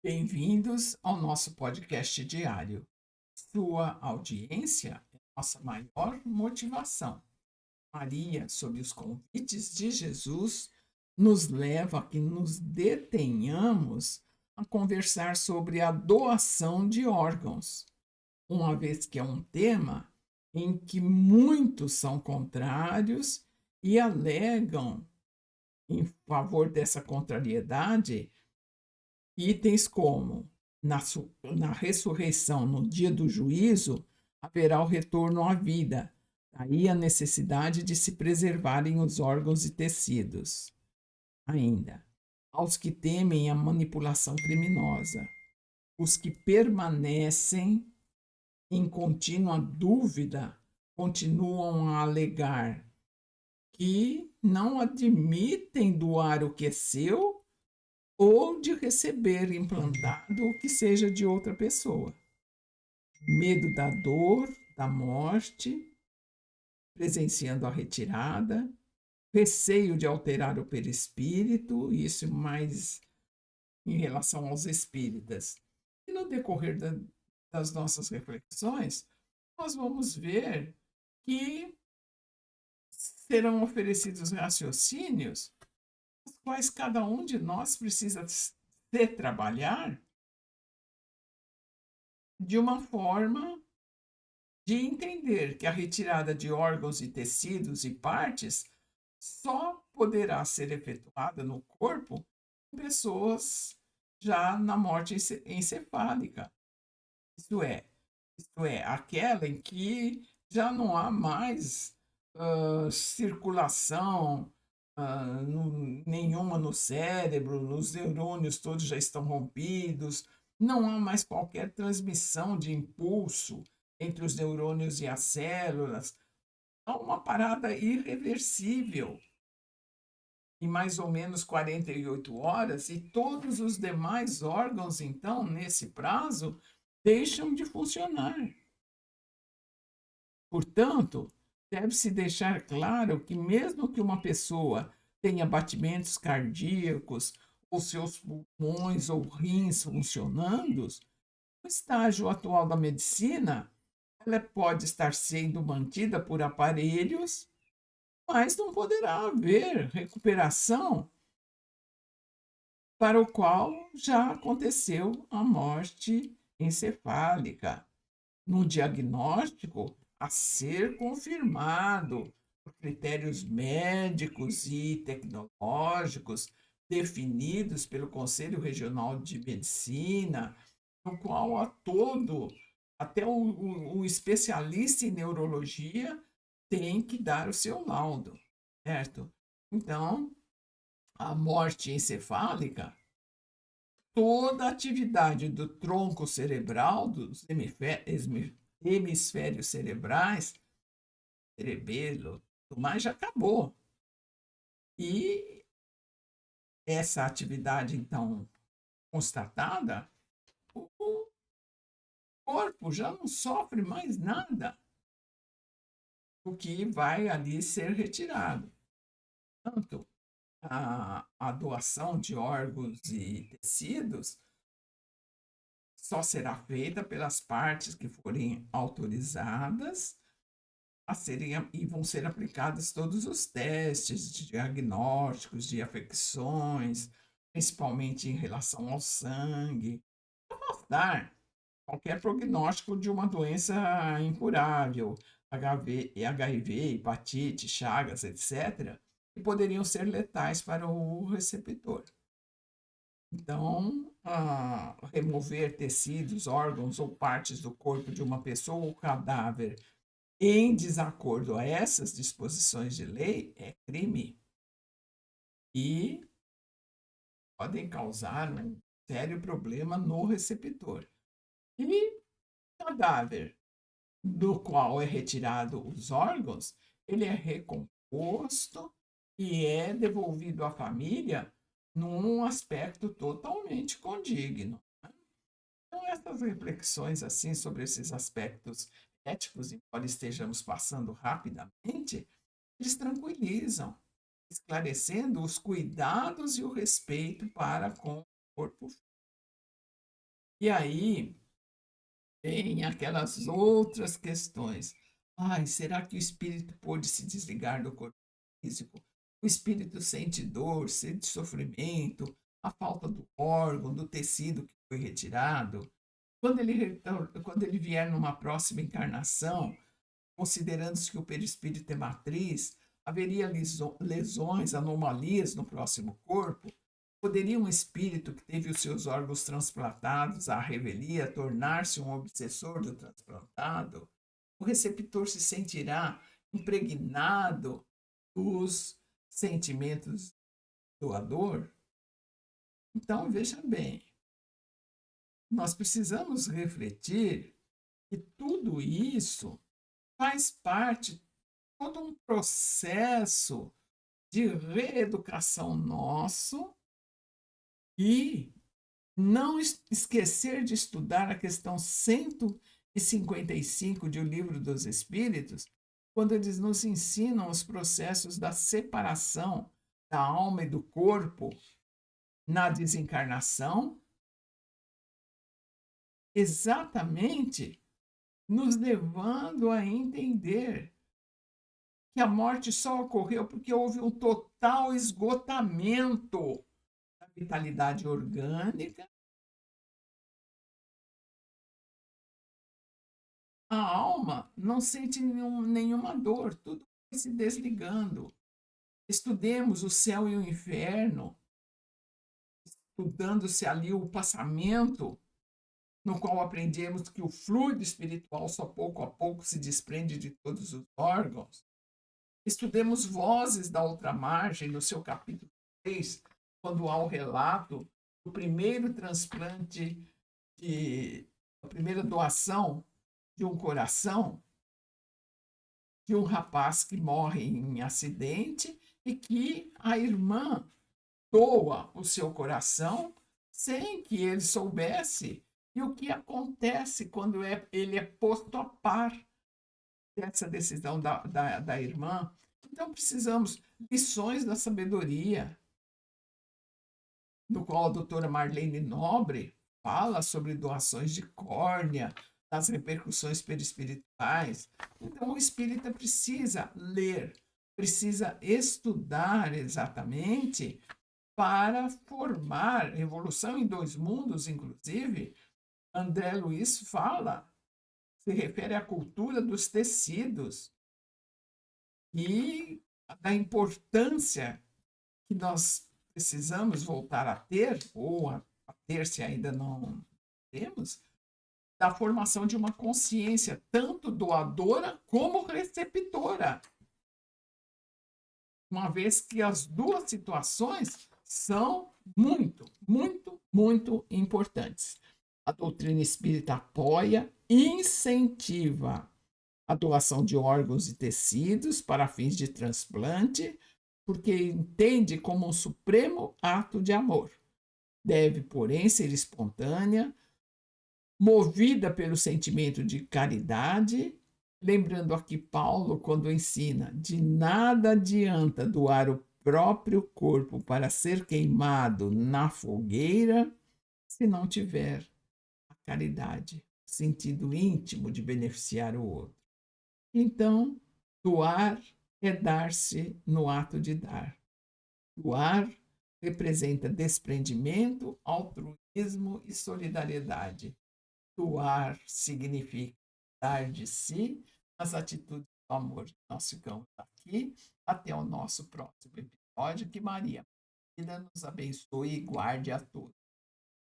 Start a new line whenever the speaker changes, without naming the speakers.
Bem-vindos ao nosso podcast diário. Sua audiência é nossa maior motivação. Maria, sob os convites de Jesus, nos leva a que nos detenhamos a conversar sobre a doação de órgãos, uma vez que é um tema em que muitos são contrários e alegam em favor dessa contrariedade itens como na ressurreição, no dia do juízo, haverá o retorno à vida. Aí a necessidade de se preservarem os órgãos e tecidos. Ainda, aos que temem a manipulação criminosa, os que permanecem em contínua dúvida continuam a alegar que não admitem doar o que é seu ou de receber implantado o que seja de outra pessoa. Medo da dor, da morte, presenciando a retirada, receio de alterar o perispírito, isso mais em relação aos espíritas. E no decorrer das nossas reflexões, nós vamos ver que serão oferecidos raciocínios, os quais cada um de nós precisa se trabalhar de uma forma de entender que a retirada de órgãos e tecidos e partes só poderá ser efetuada no corpo em pessoas já na morte encefálica. Isto é, isto é, aquela em que já não há mais circulação nenhuma no cérebro, os neurônios todos já estão rompidos, não há mais qualquer transmissão de impulso entre os neurônios e as células. Há uma parada irreversível em mais ou menos 48 horas, e todos os demais órgãos, então, nesse prazo, deixam de funcionar. Portanto, deve-se deixar claro que, mesmo que uma pessoa tenha batimentos cardíacos, ou seus pulmões ou rins funcionando, no estágio atual da medicina, ela pode estar sendo mantida por aparelhos, mas não poderá haver recuperação para o qual já aconteceu a morte encefálica. No diagnóstico a ser confirmado por critérios médicos e tecnológicos definidos pelo Conselho Regional de Medicina, no qual até o especialista em neurologia tem que dar o seu laudo, certo? Então, a morte encefálica, toda a atividade do tronco cerebral, dos hemisférios cerebrais, cerebelo, tudo mais, já acabou. E essa atividade, então, constatada, o corpo já não sofre mais nada do que vai ali ser retirado. Tanto a doação de órgãos e tecidos só será feita pelas partes que forem autorizadas a serem e vão ser aplicados todos os testes de diagnósticos de afecções, principalmente em relação ao sangue, para dar qualquer prognóstico de uma doença incurável, HIV, hepatite, chagas, etc., que poderiam ser letais para o receptor. Então, remover tecidos, órgãos ou partes do corpo de uma pessoa ou cadáver em desacordo a essas disposições de lei é crime e podem causar um sério problema no receptor. E cadáver do qual é retirado os órgãos, ele é recomposto e é devolvido à família num aspecto totalmente condigno. Então, essas reflexões assim sobre esses aspectos éticos, embora estejamos passando rapidamente, eles tranquilizam, esclarecendo os cuidados e o respeito para com o corpo. E aí tem aquelas outras questões. Ai, será que o espírito pôde se desligar do corpo físico? O espírito sente dor, sente sofrimento, a falta do órgão, do tecido que foi retirado. Quando ele vier numa próxima encarnação, considerando-se que o perispírito é matriz, haveria lesões, anomalias no próximo corpo? Poderia um espírito que teve os seus órgãos transplantados à revelia tornar-se um obsessor do transplantado? O receptor se sentirá impregnado dos sentimentos do doador? Então, veja bem, nós precisamos refletir que tudo isso faz parte de todo um processo de reeducação nosso e não esquecer de estudar a questão 155 de O Livro dos Espíritos, quando eles nos ensinam os processos da separação da alma e do corpo na desencarnação, exatamente nos levando a entender que a morte só ocorreu porque houve um total esgotamento da vitalidade orgânica. A alma não sente nenhuma dor, tudo vai se desligando. Estudemos o céu e o inferno, estudando-se ali o passamento, no qual aprendemos que o fluido espiritual só pouco a pouco se desprende de todos os órgãos. Estudemos Vozes da Outra Margem, no seu capítulo 3, quando há o relato do primeiro transplante, a primeira doação de um coração de um rapaz que morre em acidente e que a irmã doa o seu coração sem que ele soubesse. E o que acontece quando ele é posto a par dessa decisão da irmã? Então, precisamos lições da sabedoria, no qual a doutora Marlene Nobre fala sobre doações de córnea, das repercussões perispirituais. Então, o espírita precisa ler, precisa estudar exatamente para formar evolução em dois mundos, inclusive. André Luiz fala, se refere à cultura dos tecidos e da importância que nós precisamos voltar a ter, ou a ter se ainda não temos, da formação de uma consciência, tanto doadora como receptora. Uma vez que as duas situações são muito, muito, muito importantes. A doutrina espírita apoia, incentiva a doação de órgãos e tecidos para fins de transplante, porque entende como um supremo ato de amor. Deve, porém, ser espontânea, movida pelo sentimento de caridade, lembrando aqui Paulo quando ensina: de nada adianta doar o próprio corpo para ser queimado na fogueira se não tiver a caridade, sentido íntimo de beneficiar o outro. Então, doar é dar-se no ato de dar. Doar representa desprendimento, altruísmo e solidariedade. Doar significa dar de si nas atitudes do amor. Nós ficamos aqui. Até o nosso próximo episódio. Que Maria nos abençoe e guarde a todos.